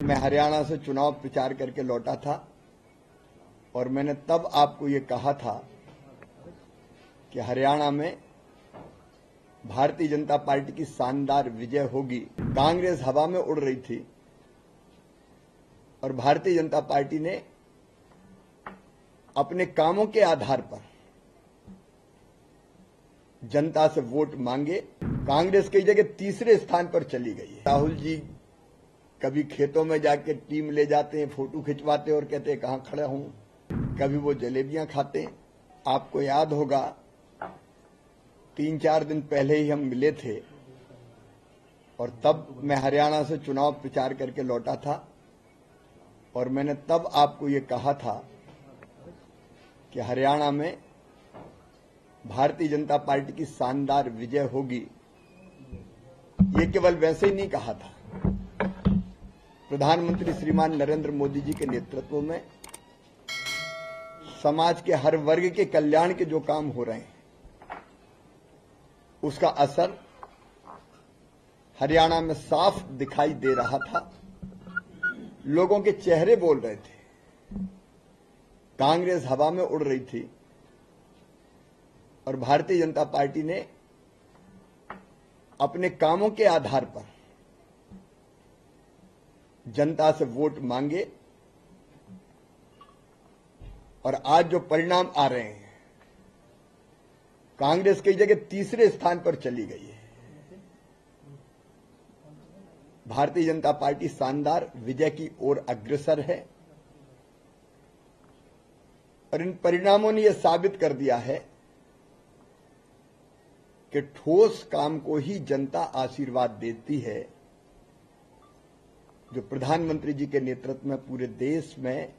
मैं हरियाणा से चुनाव प्रचार करके लौटा था और मैंने तब आपको ये कहा था कि हरियाणा में भारतीय जनता पार्टी की शानदार विजय होगी। कांग्रेस हवा में उड़ रही थी और भारतीय जनता पार्टी ने अपने कामों के आधार पर जनता से वोट मांगे। कांग्रेस कई जगह तीसरे स्थान पर चली गई है। राहुल जी कभी खेतों में जाके टीम ले जाते हैं, फोटो खिंचवाते और कहते हैं कहां खड़ा हूं। कभी वो जलेबियां खाते हैं। आपको याद होगा 3-4 दिन पहले ही हम मिले थे और तब मैं हरियाणा से चुनाव प्रचार करके लौटा था और मैंने तब आपको ये कहा था कि हरियाणा में भारतीय जनता पार्टी की शानदार विजय होगी। ये केवल वैसे ही नहीं कहा था। प्रधानमंत्री श्रीमान नरेंद्र मोदी जी के नेतृत्व में समाज के हर वर्ग के कल्याण के जो काम हो रहे हैं उसका असर हरियाणा में साफ दिखाई दे रहा था। लोगों के चेहरे बोल रहे थे। कांग्रेस हवा में उड़ रही थी और भारतीय जनता पार्टी ने अपने कामों के आधार पर जनता से वोट मांगे और आज जो परिणाम आ रहे हैं, कांग्रेस कई जगह तीसरे स्थान पर चली गई है। भारतीय जनता पार्टी शानदार विजय की ओर अग्रसर है और इन परिणामों ने यह साबित कर दिया है कि ठोस काम को ही जनता आशीर्वाद देती है। जो प्रधानमंत्री जी के नेतृत्व में पूरे देश में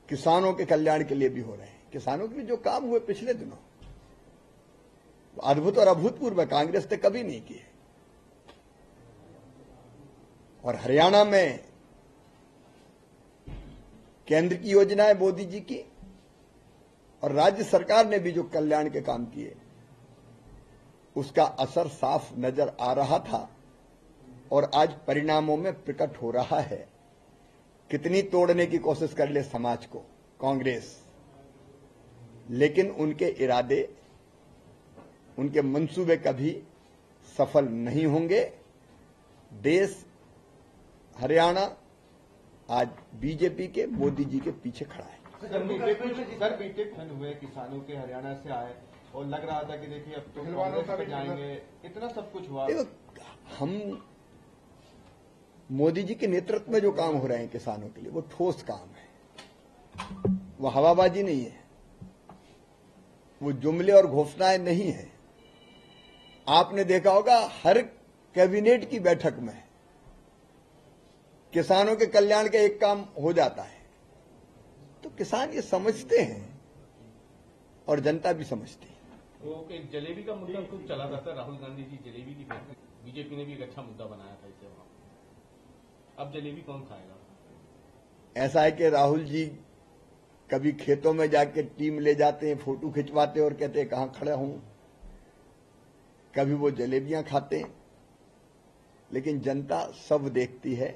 किसानों के कल्याण के लिए भी हो रहे हैं। किसानों के लिए जो काम हुए पिछले दिनों अद्भुत और अभूतपूर्व कांग्रेस ने कभी नहीं किए। और हरियाणा में केंद्र की योजनाएं मोदी जी की और राज्य सरकार ने भी जो कल्याण के काम किए उसका असर साफ नजर आ रहा था और आज परिणामों में प्रकट हो रहा है। कितनी तोड़ने की कोशिश कर ले समाज को कांग्रेस, लेकिन उनके इरादे, उनके मंसूबे कभी सफल नहीं होंगे। देश हरियाणा आज बीजेपी के मोदी जी के पीछे खड़ा है। सर बीते खंड हुए किसानों के हरियाणा से आए और लग रहा था कि देखिए अब तो कांग्रेस पे जाएंगे, इतना सब कुछ हुआ। हम मोदी जी के नेतृत्व में जो काम हो रहे हैं किसानों के लिए वो ठोस काम है। वो हवाबाजी नहीं है, वो जुमले और घोषणाएं नहीं है। आपने देखा होगा हर कैबिनेट की बैठक में किसानों के कल्याण का एक काम हो जाता है। तो किसान ये समझते हैं और जनता भी समझती है। वो एक जलेबी का मुद्दा खूब चला था। राहुल गांधी जी जलेबी की बीजेपी ने भी एक अच्छा मुद्दा बनाया था इसे वहां। अब जलेबी कौन खाएगा? ऐसा है कि राहुल जी कभी खेतों में जाके टीम ले जाते हैं, फोटो खिंचवाते और कहते हैं कहां खड़ा हूं। कभी वो जलेबियां खाते हैं, लेकिन जनता सब देखती है।